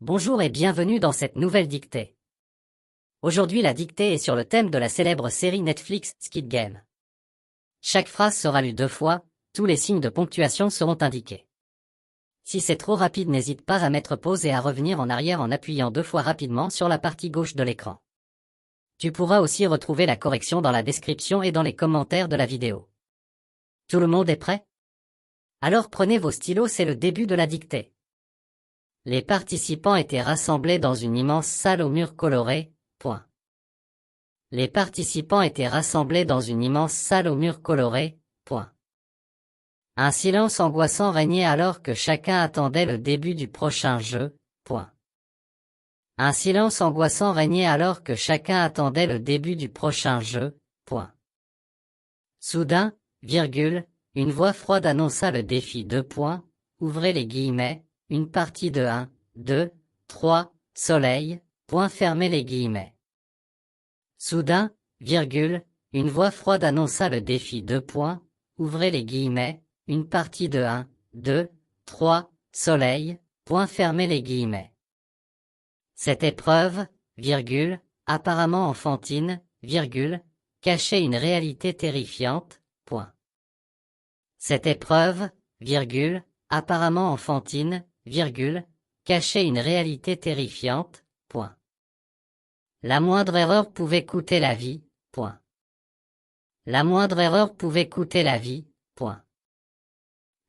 Bonjour et bienvenue dans cette nouvelle dictée. Aujourd'hui la dictée est sur le thème de la célèbre série Netflix Squid Game. Chaque phrase sera lue 2 fois, tous les signes de ponctuation seront indiqués. Si c'est trop rapide, n'hésite pas à mettre pause et à revenir en arrière en appuyant 2 fois rapidement sur la partie gauche de l'écran. Tu pourras aussi retrouver la correction dans la description et dans les commentaires de la vidéo. Tout le monde est prêt? Alors prenez vos stylos, c'est le début de la dictée. Les participants étaient rassemblés dans une immense salle aux murs colorés. Les participants étaient rassemblés dans une immense salle aux murs colorés. Un silence angoissant régnait alors que chacun attendait le début du prochain jeu. Un silence angoissant régnait alors que chacun attendait le début du prochain jeu. Soudain, une voix froide annonça le défi. Ouvrez les guillemets. Une partie de 1, 2, 3, soleil, fermez les guillemets. Soudain, une voix froide annonça le défi. Ouvrez les guillemets, une partie de 1, 2, 3, soleil, fermez les guillemets. Cette épreuve, apparemment enfantine, cachait une réalité terrifiante. Cette épreuve, apparemment enfantine, cachait une réalité terrifiante. La moindre erreur pouvait coûter la vie. La moindre erreur pouvait coûter la vie.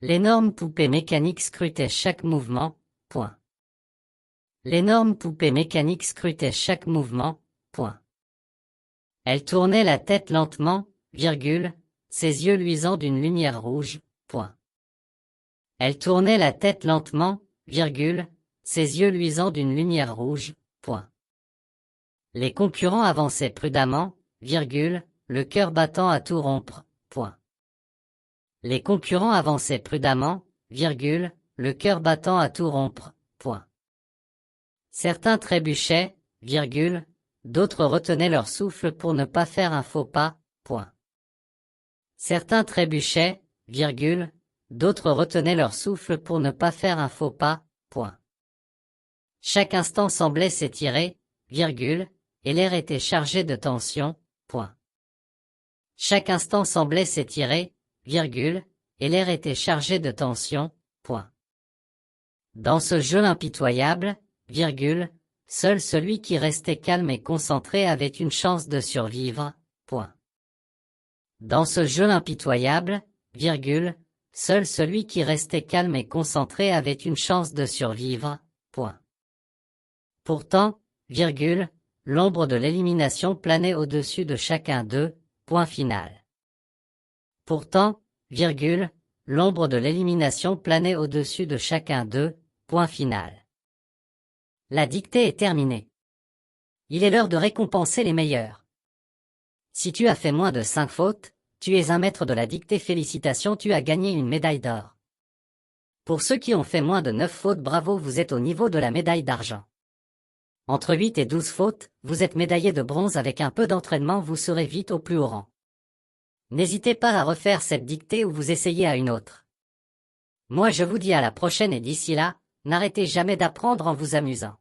L'énorme poupée mécanique scrutait chaque mouvement. L'énorme poupée mécanique scrutait chaque mouvement. Elle tournait la tête lentement, ses yeux luisants d'une lumière rouge. Elle tournait la tête lentement, ses yeux luisants d'une lumière rouge. Les concurrents avançaient prudemment, le cœur battant à tout rompre. Les concurrents avançaient prudemment, le cœur battant à tout rompre. Certains trébuchaient, d'autres retenaient leur souffle pour ne pas faire un faux pas. Certains trébuchaient, d'autres retenaient leur souffle pour ne pas faire un faux pas. Chaque instant semblait s'étirer, et l'air était chargé de tension. Chaque instant semblait s'étirer, et l'air était chargé de tension. Dans ce jeu impitoyable, seul celui qui restait calme et concentré avait une chance de survivre. Dans ce jeu impitoyable, seul celui qui restait calme et concentré avait une chance de survivre. Pourtant, l'ombre de l'élimination planait au-dessus de chacun d'eux. Final. Pourtant, l'ombre de l'élimination planait au-dessus de chacun d'eux. Final. La dictée est terminée. Il est l'heure de récompenser les meilleurs. Si tu as fait moins de 5 fautes, tu es un maître de la dictée. Félicitations, tu as gagné une médaille d'or. Pour ceux qui ont fait moins de 9 fautes, bravo, vous êtes au niveau de la médaille d'argent. Entre 8 et 12 fautes, vous êtes médaillé de bronze. Avec un peu d'entraînement, vous serez vite au plus haut rang. N'hésitez pas à refaire cette dictée ou vous essayez à une autre. Moi je vous dis à la prochaine et d'ici là, n'arrêtez jamais d'apprendre en vous amusant.